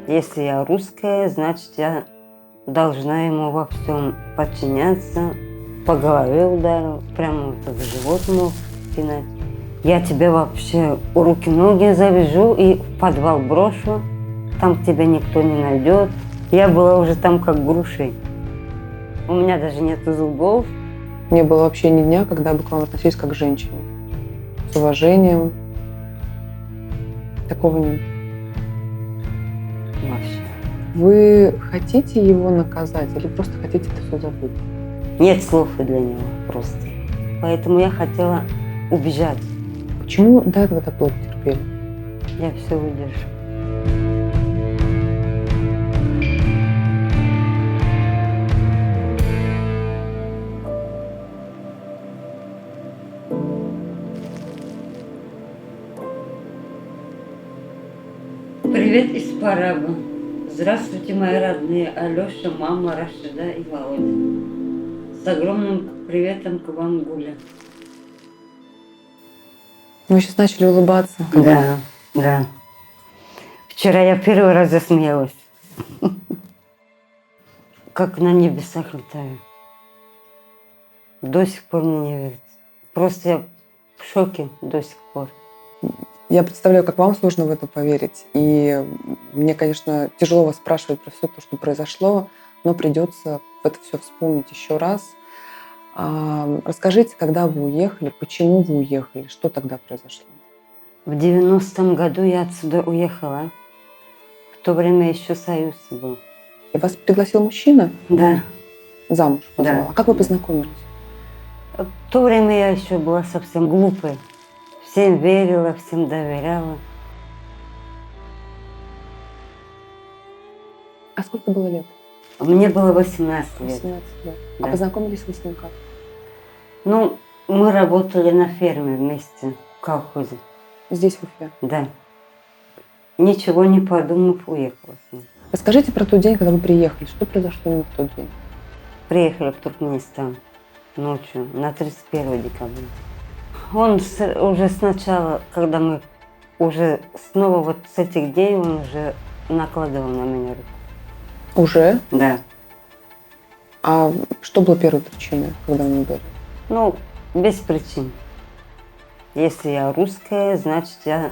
Если я русская, значит, я должна ему во всем подчиняться. По голове ударил, прямо вот в живот мог пинать. Я тебе вообще руки-ноги завяжу и в подвал брошу. Там тебя никто не найдет. Я была уже там как грушей. У меня даже нет зубов. Не было вообще ни дня, когда бы к вам относились как к женщине. С уважением. Такого нет. Вообще. Вы хотите его наказать или просто хотите это все забыть? Нет слов для него просто. Поэтому я хотела убежать. Почему до этого так долго терпели? Я все выдержу. Привет из Параба. Здравствуйте, мои родные Алёша, мама, Рашида и Володя. С огромным приветом к вам, Гуля. Вы сейчас начали улыбаться. Да, да. Вчера я первый раз засмеялась. Как на небесах летаю. До сих пор мне не верится. Просто я в шоке до сих пор. Я представляю, как вам сложно в это поверить. И мне, конечно, тяжело вас спрашивать про все то, что произошло, но придется это все вспомнить еще раз. Расскажите, когда вы уехали, почему вы уехали, что тогда произошло? В 90-м году я отсюда уехала. В то время еще Союз был. И вас пригласил мужчина? Да. Замуж позвал. Да. А как вы познакомились? В то время я еще была совсем глупой. Всем верила, всем доверяла. А сколько было лет? Мне было 18 лет. 18 лет. Да. А познакомились вы с ним как? Ну, мы работали на ферме вместе, в колхозе. Здесь, в Уфе. Да. Ничего не подумав, уехала с ним. Расскажите про тот день, когда вы приехали. Что произошло именно в тот день? Приехали в Туркменистан ночью, на 31 декабря. Он уже сначала, когда мы уже снова вот с этих дней, он уже накладывал на меня руку. Уже? Да. А что было первой причиной, когда он ударил? Ну, без причин. Если я русская, значит, я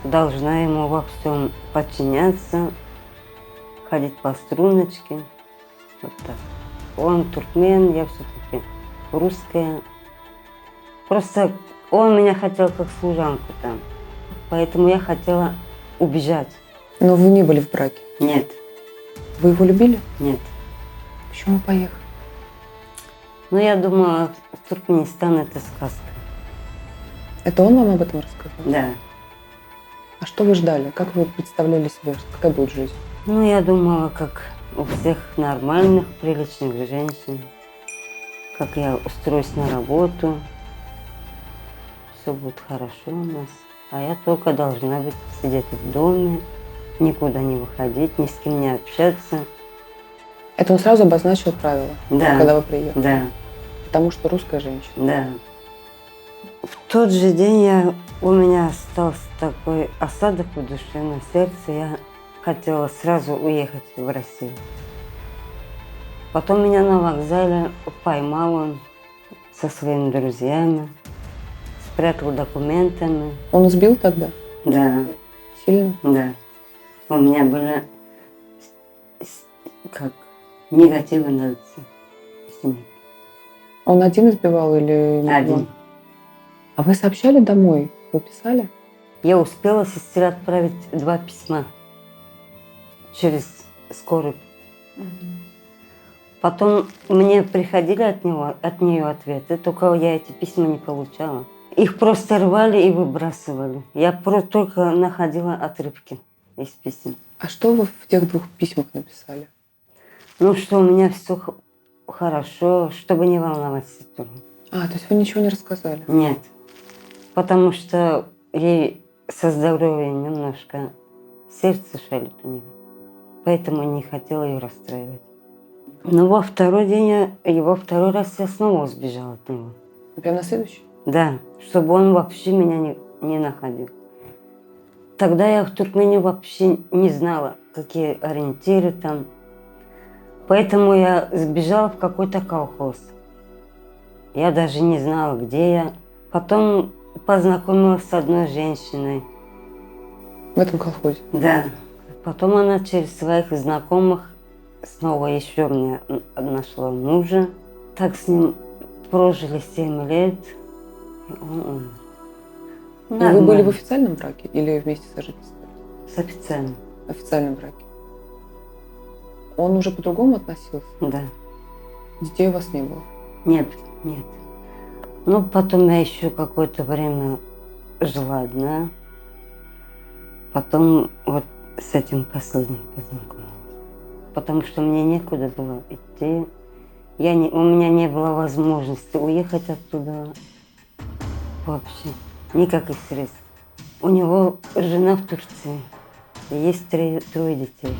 должна ему во всем подчиняться, ходить по струночке. Вот так. Он туркмен, я все-таки русская. Просто он меня хотел как служанку там. Поэтому я хотела убежать. Но вы не были в браке. Нет, Вы его любили? нет. Почему поехали? Но я думала, Туркменистан это сказка. Это он вам об этом рассказал? Да. А что вы ждали? Как вы представляли себе, какая будет жизнь? Ну, я думала, как у всех нормальных, приличных женщин. Как я устроюсь на работу. Все будет хорошо у нас. А я только должна быть сидеть в доме, никуда не выходить, ни с кем не общаться. Это он сразу обозначил правила, Да. когда вы приехали? Да, Потому что русская женщина. да. В тот же день у меня остался такой осадок в душе, на сердце. Я хотела сразу уехать в Россию. Потом меня на вокзале поймал он со своими друзьями, спрятал документами. Он избил тогда? Да, Сильно? да. У меня были как негативы на лице. с ним. Он один избивал или не Один. два? А вы сообщали домой? Вы писали? Я успела сестре отправить 2 письма через скорую. Потом мне приходили от нее ответы, только я эти письма не получала. Их просто рвали и выбрасывали. Я только находила отрывки из писем. А что вы в тех 2 письмах написали? Ну, что у меня все хорошо, чтобы не волновать сестру. То есть вы ничего не рассказали? Нет, потому что ей со здоровьем немножко сердце шалит у нее. Поэтому не хотела ее расстраивать. Но во второй день, во второй раз я снова сбежала от него. Прямо на следующий? Да, чтобы он вообще меня не находил. Тогда я в Туркмении вообще не знала, какие ориентиры там. Поэтому я сбежала в какой-то колхоз. Я даже не знала, где я. Потом познакомилась с одной женщиной. В этом колхозе? Да. Потом она через своих знакомых снова еще мне нашла мужа. Так с ним прожили 7 лет. И он умер. И вы были в Нормально. официальном браке или вместе сожительствовали? С официальным. В официальном браке. Он уже по-другому относился? Да. Детей у вас не было? Нет, нет. Ну, потом я еще какое-то время жила одна. Потом вот с этим последним познакомилась. Потому что мне некуда было идти. У меня не было возможности уехать оттуда. Вообще. Никаких средств. У него жена в Турции. Есть 3 детей.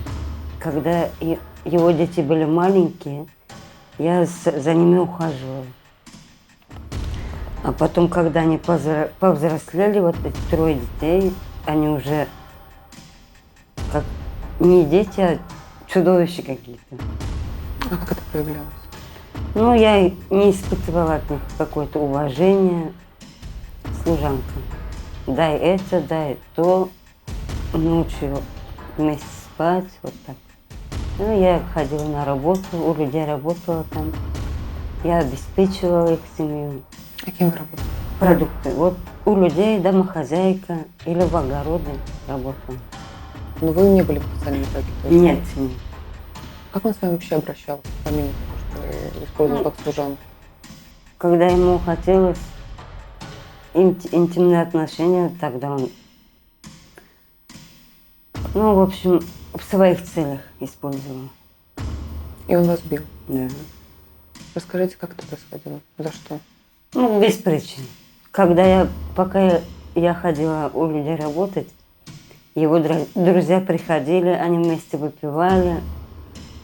Когда его дети были маленькие, я за ними ухаживала. А потом, когда они повзрослели, вот эти 3 детей, они уже как не дети, а чудовища какие-то. А как это проявлялось? Ну, я не испытывала от них какое-то уважение. Служанка. Дай это, дай то. Ночью вместе спать, вот так. Ну, я ходила на работу, у людей работала там. Я обеспечивала их семью. А кем вы работали? Продукты. Вот у людей домохозяйка или в огороде работала. Но вы не были в официальном браке? То есть Нет, нет. как он с вами вообще обращался, помимо того, что использовал как служанку? Когда ему хотелось интимные отношения, тогда он, ну, в общем, в своих целях использовал. И он вас бил? Да. Расскажите, как это происходило? За что? Ну, без причин. Пока я ходила у людей работать, его друзья приходили, они вместе выпивали,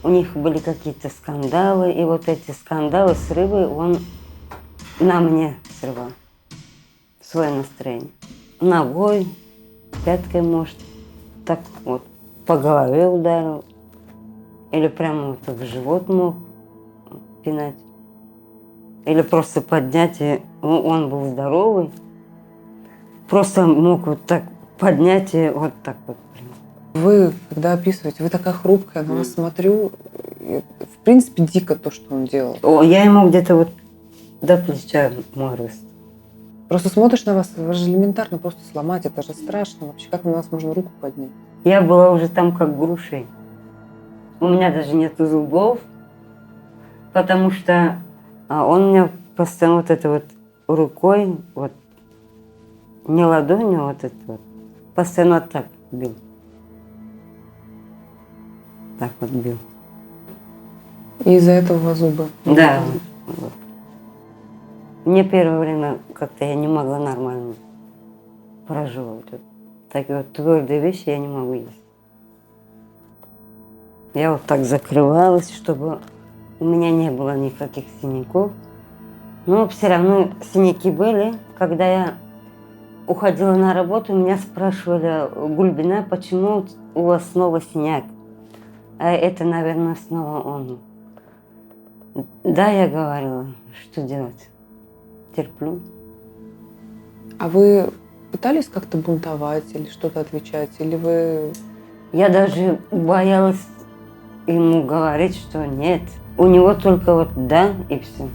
у них были какие-то скандалы, и вот эти скандалы, срывы он на мне срывал свое настроение. Ногой, пяткой, может, так вот по голове ударил, или прямо вот в живот мог пинать. Или просто поднять, и он был здоровый. Просто мог вот так поднять и вот так вот. Вы, когда описываете, вы такая хрупкая, на вас смотрю, и, в принципе, дико то, что он делал. Я ему где-то вот до плеча мой рост. Просто смотришь на вас же элементарно просто сломать, это же страшно. Вообще, как на вас можно руку поднять? Я была уже там как грушей. У меня даже нету зубов, потому что он меня постоянно вот это вот рукой, вот не ладонью, а вот это вот, постоянно вот так бил. Так вот бил. И из-за этого у вас зубы? Да. Вот. Мне первое время как-то я не могла нормально проживать. Вот. Такие вот твердые вещи я не могу есть. Я вот так закрывалась, чтобы у меня не было никаких синяков. Но все равно синяки были. Когда я уходила на работу, меня спрашивали: Гульбина, почему у вас снова синяк? А это, наверное, снова он. Да, я говорила, что делать? Терплю. А вы пытались как-то бунтовать или что-то отвечать? Или вы... Я даже боялась ему говорить, что нет. У него только вот да и все.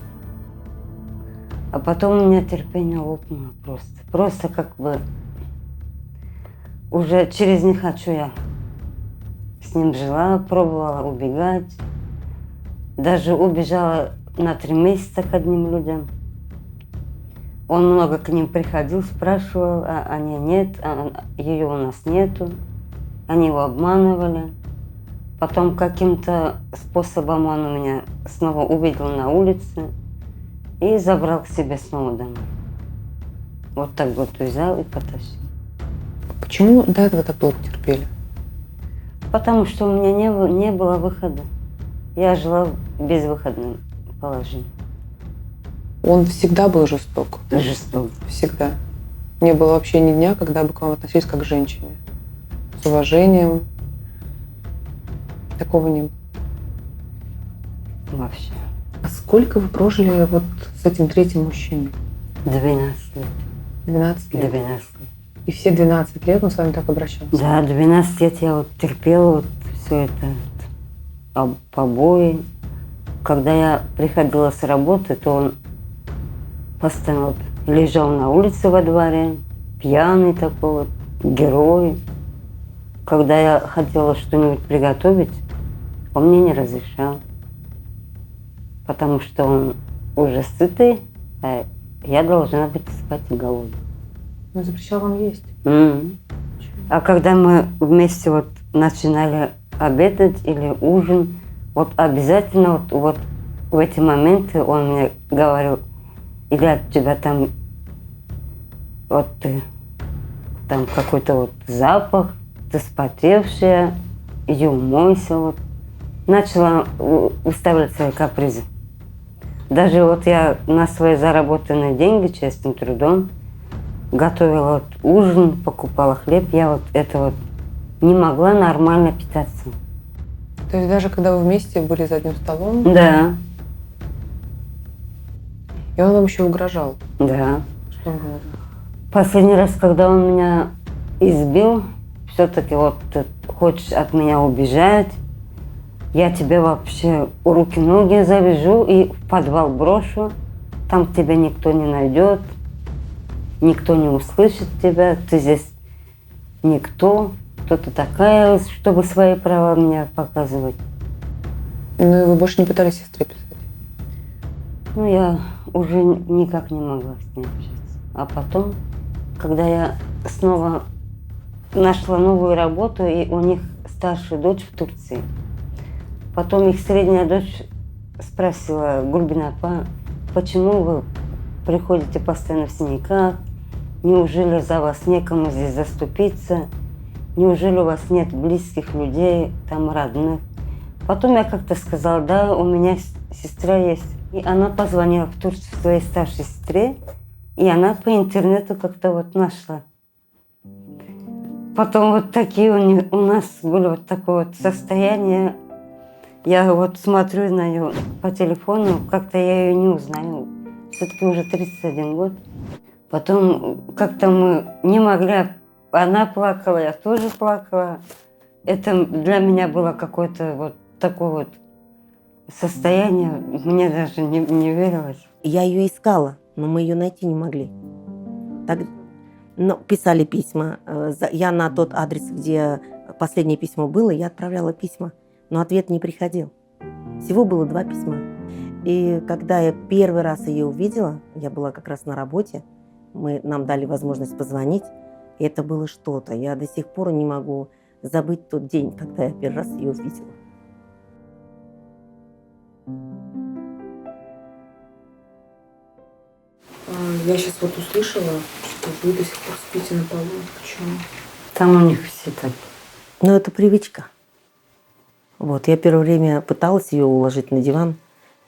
А потом у меня терпение лопнуло просто. Просто как бы уже через «не хочу» я с ним жила, пробовала убегать. Даже убежала на 3 месяца к одним людям. Он много к ним приходил, спрашивал, а они нет, ее у нас нету. Они его обманывали. Потом каким-то способом он у меня снова увидел на улице и забрал к себе снова домой. Вот так вот взял и потащил. Почему до этого так долго терпели? Потому что у меня не было выхода. Я жила в безвыходном положении. Он всегда был жесток? Жесток. Всегда? Не было вообще ни дня, когда бы к вам относились как к женщине? с уважением. Такого не было. Вообще. А сколько вы прожили вот с этим третьим мужчиной? 12 лет. 12 лет? 12 лет. И все 12 лет он с вами так обращался? Да, 12 лет я вот терпела вот все это, побои. Когда я приходила с работы, то он постоянно вот лежал на улице во дворе, пьяный такой вот, герой. Когда я хотела что-нибудь приготовить, он мне не разрешал. Потому что он уже сытый, а я должна быть спать и голодной. Он запрещал вам есть? А когда мы вместе вот начинали обедать или ужин, вот обязательно вот в эти моменты он мне говорил: Илья, у тебя там вот ты, там какой-то вот запах, ты спотевшая, иди умойся. Вот. Начала выставлять свои капризы. Даже вот я на свои заработанные деньги честным трудом готовила вот ужин, покупала хлеб, я вот это вот не могла нормально питаться. То есть даже когда вы вместе были за одним столом? Да. И он вам еще угрожал? Да. Что он говорил? Последний раз, когда он меня избил, все-таки вот ты хочешь от меня убежать, я тебе вообще руки-ноги завяжу и в подвал брошу, там тебя никто не найдет, никто не услышит тебя, ты здесь никто, кто ты такая, чтобы свои права мне показывать. Ну и вы больше не пытались сестре писать? Ну, я уже никак не могла с ней общаться. А потом, когда я снова нашла новую работу, и у них старшая дочь в Турции. Потом их средняя дочь спросила: Гульбина апа, почему вы приходите постоянно в синяках? Неужели за вас некому здесь заступиться? Неужели у вас нет близких людей, там родных? Потом я как-то сказала: да, у меня сестра есть. И она позвонила в Турцию своей старшей сестре, и она по интернету как-то вот нашла. Потом вот такие у нас были вот такое вот состояние. Я вот смотрю на нее по телефону, как-то я ее не узнаю. Все-таки уже 31 год. Потом как-то мы не могли, она плакала, я тоже плакала. Это для меня было какое-то вот такое вот состояние, мне даже не верилось. Я ее искала, но мы ее найти не могли. Так, писали письма. Я на тот адрес, где последнее письмо было, я отправляла письма, но ответ не приходил. Всего было 2 письма. И когда я первый раз ее увидела, я была как раз на работе, нам дали возможность позвонить, и это было что-то. Я до сих пор не могу забыть тот день, когда я первый раз ее увидела. Я сейчас вот услышала, что вы до сих пор спите на полу. Почему? Там у них все так. Но это привычка. Вот, я первое время пыталась ее уложить на диван,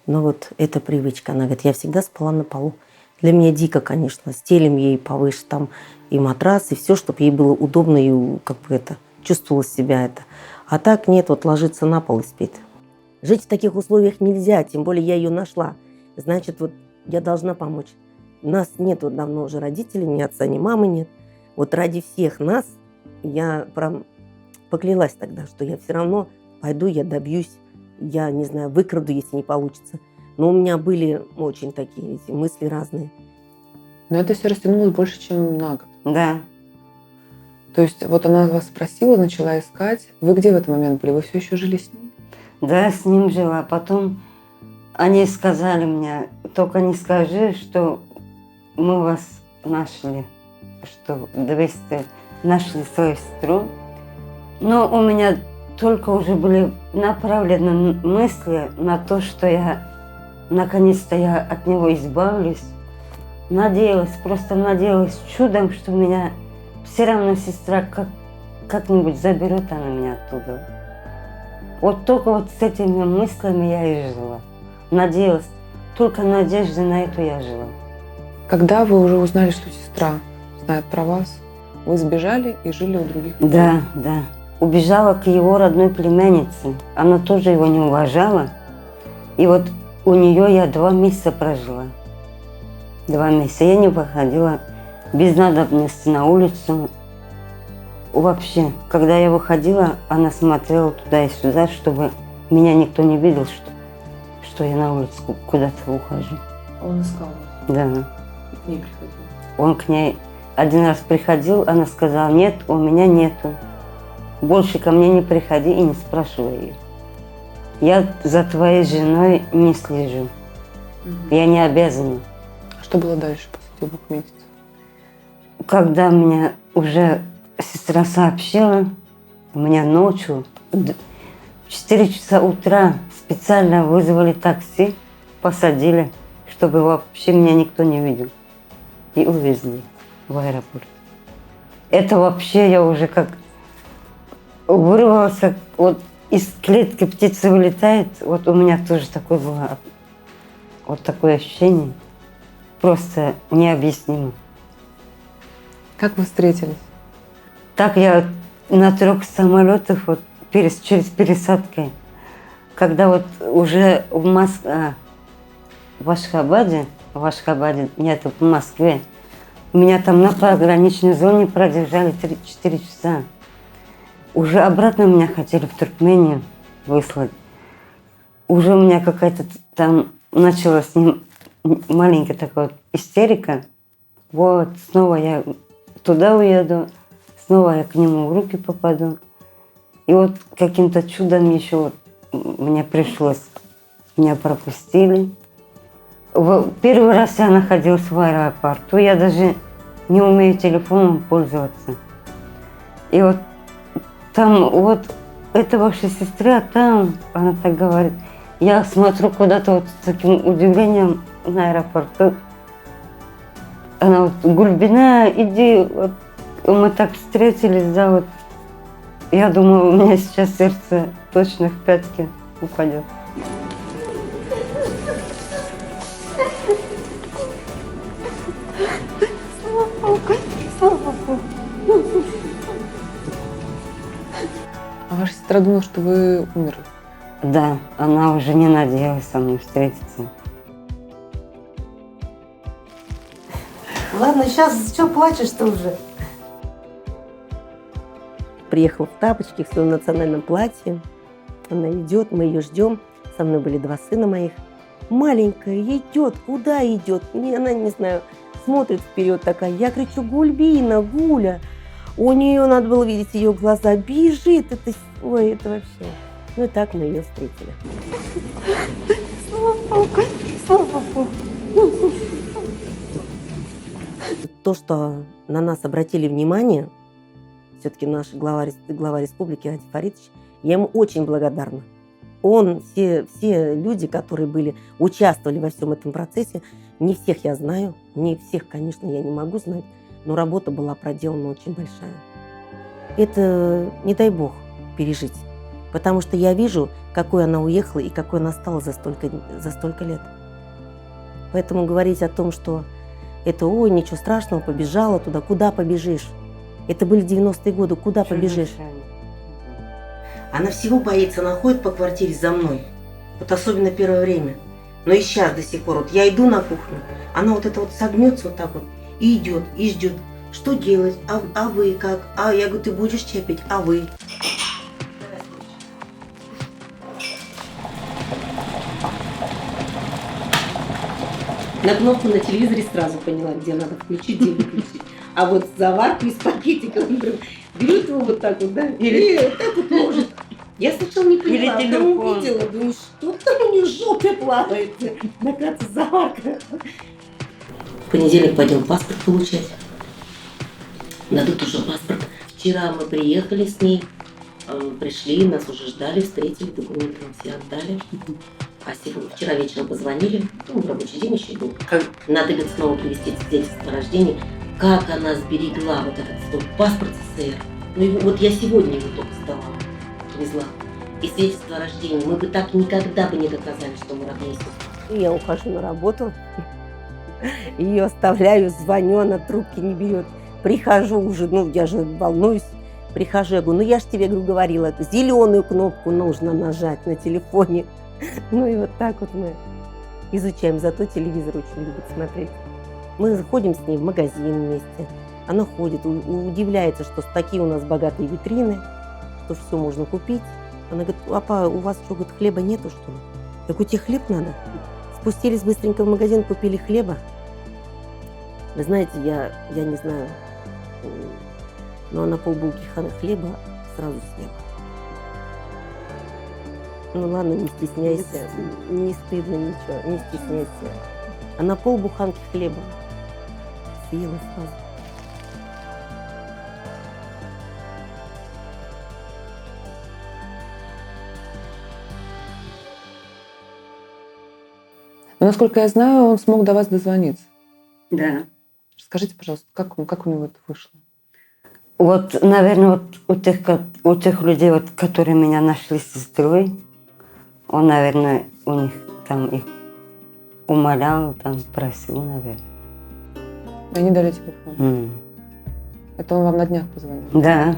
но вот это привычка. Она говорит, я всегда спала на полу. Для меня дико, конечно, стелим ей повыше там и матрас, и все, чтобы ей было удобно и как бы это чувствовала себя это. А так нет, вот ложится на пол и спит. Жить в таких условиях нельзя, тем более я ее нашла. Значит, вот я должна помочь. У нас нет вот давно уже родителей, ни отца, ни мамы нет. Вот ради всех нас я прям поклялась тогда, что я все равно пойду, я добьюсь, я, не знаю, выкраду, если не получится. Но у меня были очень такие эти мысли разные. Но это все растянулось больше, чем на год. Да. То есть вот она вас спросила, начала искать. Вы где в этот момент были? Вы все еще жили с ним? Да, с ним жила. Потом они сказали мне, только не скажи, что мы вас нашли, что 200 нашли свою сестру. Но у меня только уже были направлены мысли на то, что наконец-то я от него избавлюсь. Надеялась, просто надеялась чудом, что меня все равно сестра как-нибудь заберет она меня оттуда. Вот только вот с этими мыслями я и жила. Надеялась, только надежды на эту я жила. Когда вы уже узнали, что сестра знает про вас, вы сбежали и жили у других людей. Да, да. Убежала к его родной племяннице. Она тоже его не уважала. И вот у нее я 2 месяца прожила. 2 месяца. Я не выходила без надобности на улицу. Вообще, когда я выходила, она смотрела туда и сюда, чтобы меня никто не видел, что я на улице куда-то ухожу. Он искал вас, Да. к ней приходил. Он к ней 1 раз приходил, она сказала: нет, у меня нету. Больше ко мне не приходи и не спрашивай ее. Я за твоей женой не слежу. Я не обязана. А что было дальше после 2 месяцев? Когда меня уже сестра сообщила, меня ночью в 4 часа утра специально вызвали такси, посадили, чтобы вообще меня никто не видел. И увезли в аэропорт. Это вообще я уже как вырвалась, как вот из клетки птица вылетает. Вот у меня тоже такое было, вот такое ощущение. Просто необъяснимо. Как вы встретились? Так я на 3 самолетах вот через пересадкой, когда вот уже в Ашхабаде, нет, в Москве, меня там на пограничной зоне продержали 4 часа. Уже обратно меня хотели в Туркмению выслать. Уже у меня какая-то там началась с ним маленькая такая вот истерика. Вот, снова я туда уеду, снова я к нему в руки попаду. И вот каким-то чудом еще вот мне пришлось, меня пропустили. Первый раз я находилась в аэропорту, я даже не умею телефоном пользоваться. И вот там вот это ваша сестра, там, она так говорит. Я смотрю куда-то вот с таким удивлением на аэропорту. Она вот: Гульбина, иди, вот мы так встретились, да, вот. Я думаю, у меня сейчас сердце точно в пятки упадет. А ваша сестра думала, что вы умерли? Да, она уже не надеялась со мной встретиться. Ладно, сейчас что плачешь-то уже? Приехала в тапочке, в своем национальном платье. Она идет, мы ее ждем. Со мной были 2 сына моих. Маленькая идет, куда идет? Она, не знаю, смотрит вперед такая. Я кричу: Гульбина, Гуля. У нее надо было видеть ее глаза. Бежит, это, ой, это вообще. Ну и так мы ее встретили. Слава Богу. То, что на нас обратили внимание, все-таки наш глава республики Ади Фаридович, я ему очень благодарна. Он, все люди, которые участвовали во всем этом процессе, не всех я знаю, не всех, конечно, я не могу знать, но работа была проделана очень большая. Это, не дай бог, пережить, потому что я вижу, какой она уехала и какой она стала за столько лет. Поэтому говорить о том, что это, ой, ничего страшного, побежала туда, куда побежишь? Это были 90-е годы, куда побежишь? Она всего боится, она ходит по квартире за мной, вот особенно первое время. Но и сейчас до сих пор, вот я иду на кухню, она вот это вот согнется вот так вот и идет, и ждет, что делать, а вы как? А я говорю: ты будешь чай пить, а вы? На кнопку на телевизоре сразу поняла, где надо включить, где выключить. А вот заварку из пакетика, он берет его вот так вот, да, и вот так вот ложит. Я сначала не поняла, а потом увидела, думаю, что там у нее жопа плавает. Оказывается, заварка. В понедельник пойдем паспорт получать. Дадут уже паспорт. Вчера мы приехали с ней, пришли, нас уже ждали, встретили, документы нам все отдали. А вчера вечером позвонили, рабочий день еще был. Надо будет снова привезти свидетельство о рождении. Как она сберегла вот этот свой паспорт СССР. Ну его, вот я сегодня его только сдавала, привезла. И свидетельство о рождении. Мы бы так никогда бы не доказали, что мы родные сестры. Я ухожу на работу, ее оставляю, звоню, она трубки не берет. Прихожу уже, ну, я же волнуюсь. Прихожу, я говорю, ну, я же тебе говорила, зеленую кнопку нужно нажать на телефоне. Ну, и вот так вот мы изучаем. Зато телевизор очень любит смотреть. Мы заходим с ней в магазин вместе. Она ходит, удивляется, что такие у нас богатые витрины, что все можно купить. Она говорит, папа, у вас что, говорит, хлеба нету, что ли? Я говорю, тебе хлеб надо? Спустились быстренько в магазин, купили хлеба. Вы знаете, я не знаю, но она полбулки хлеба сразу съела. Ну ладно, не стесняйся, не стыдно ничего, не стесняйся. Она полбуханки хлеба съела сразу. Но, насколько я знаю, он смог до вас дозвониться. Да. Скажите, пожалуйста, как у него это вышло? Вот, наверное, вот у тех людей, вот, которые меня нашли с сестрой, он, наверное, у них там их умолял, там просил, наверное. И они дали телефон? Это он вам на днях позвонил? Да.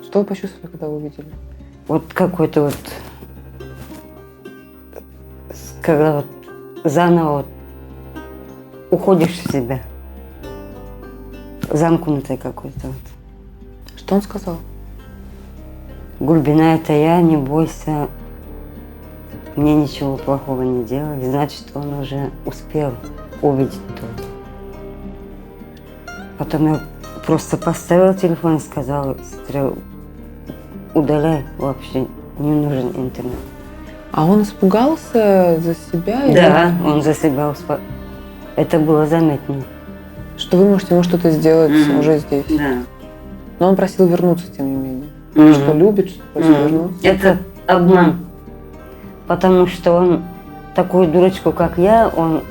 Что вы почувствовали, когда увидели? Вот какой-то вот, когда вот заново вот уходишь в себя. Замкнутый какой-то вот. Что он сказал? Глубина — это я, не бойся. Мне ничего плохого не делали. Значит, он уже успел увидеть то. Потом я просто поставила телефон и сказала, сестре, удаляй, вообще не нужен интернет. А он испугался за себя? Да, он за себя успел. Это было заметно. Что вы можете ему что-то сделать уже здесь? Да. Но он просил вернуться, тем не менее. Что любит, что просит вернуться. Это обман. Потому что он такую дурочку, как я, он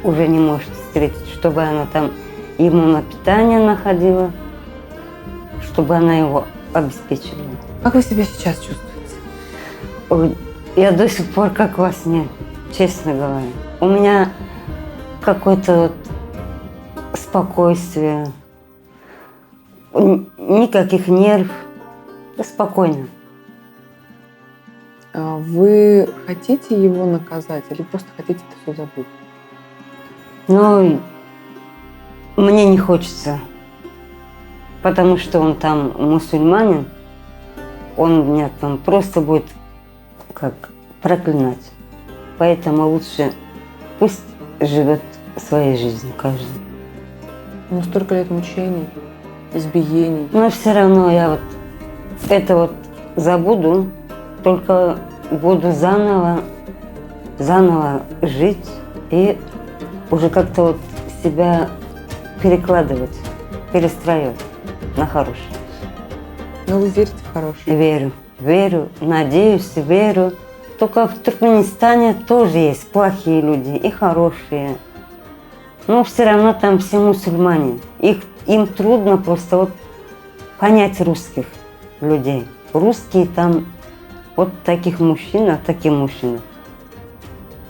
уже не может встретить, чтобы она там ему на питание находила, чтобы она его обеспечивала. Как вы себя сейчас чувствуете? Ой, я до сих пор как во сне, честно говоря. У меня какое-то вот спокойствие, никаких нервов, спокойно. А вы хотите его наказать или просто хотите это все забыть? Но мне не хочется, потому что он там мусульманин, он меня там просто будет как проклинать. Поэтому лучше пусть живет своей жизнью каждый. Ну, столько лет мучений, избиений. Но все равно я вот это вот забуду, только буду заново жить и уже как-то вот себя перекладывать, перестраивать на хорошее. Но вы верите в хорошее? Верю, надеюсь, верю. Только в Туркменистане тоже есть плохие люди и хорошие. Но все равно там все мусульмане. Им трудно просто вот понять русских людей. Русские там вот таких мужчин, а таких мужчин.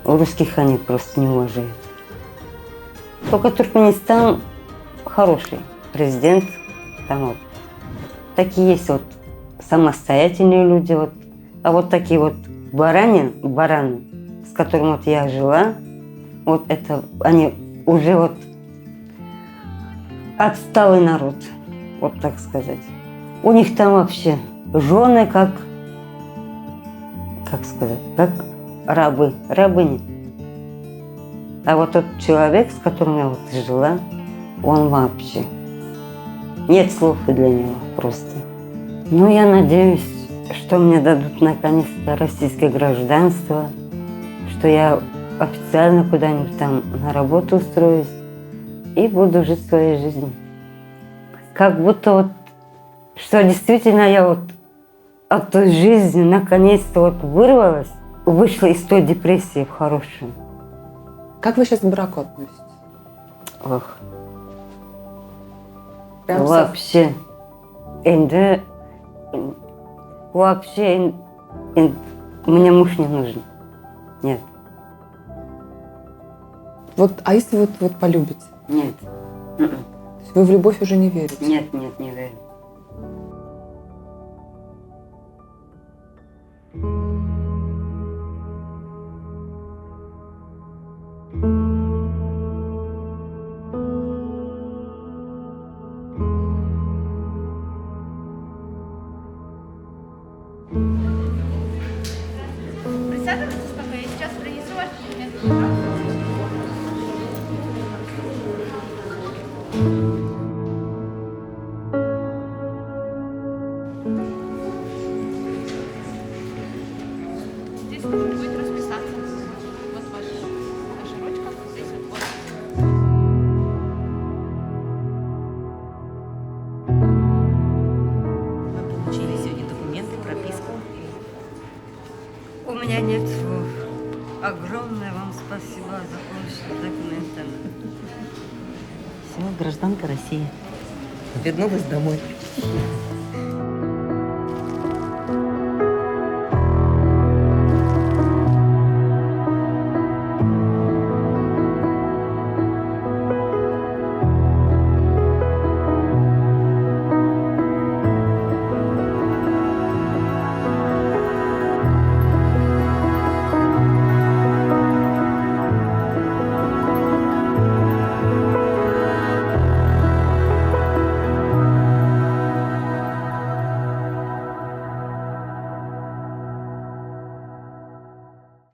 Русских они просто не уважают. Только Туркменистан хороший. Президент там вот. Такие есть вот самостоятельные люди. Вот. А вот такие вот бараны, с которыми вот я жила, вот это они уже вот отсталый народ, вот так сказать. У них там вообще жены как сказать, как рабыни. А вот тот человек, с которым я вот жила, он вообще, нет слов для него просто. Ну, я надеюсь, что мне дадут наконец-то российское гражданство, что я официально куда-нибудь там на работу устроюсь и буду жить своей жизнью. Как будто вот, что действительно я вот от той жизни наконец-то вот вырвалась, вышла из той депрессии в хорошую. Как вы сейчас к браку относитесь? Ох, Прям вообще, вообще, мне муж не нужен. Нет. Вот, а если вот полюбите? Нет. То есть Вы в любовь уже не верите? Нет, нет, не верю. Присаживайтесь пока, я сейчас принесу ваш документ. Здесь нужно будет расписаться. Вот ваша ручка, здесь вот подпись. Мы получили сегодня документы, прописку. У меня нет слов. Огромное вам спасибо за помощь с документами. Все, гражданка России. Вернулась домой.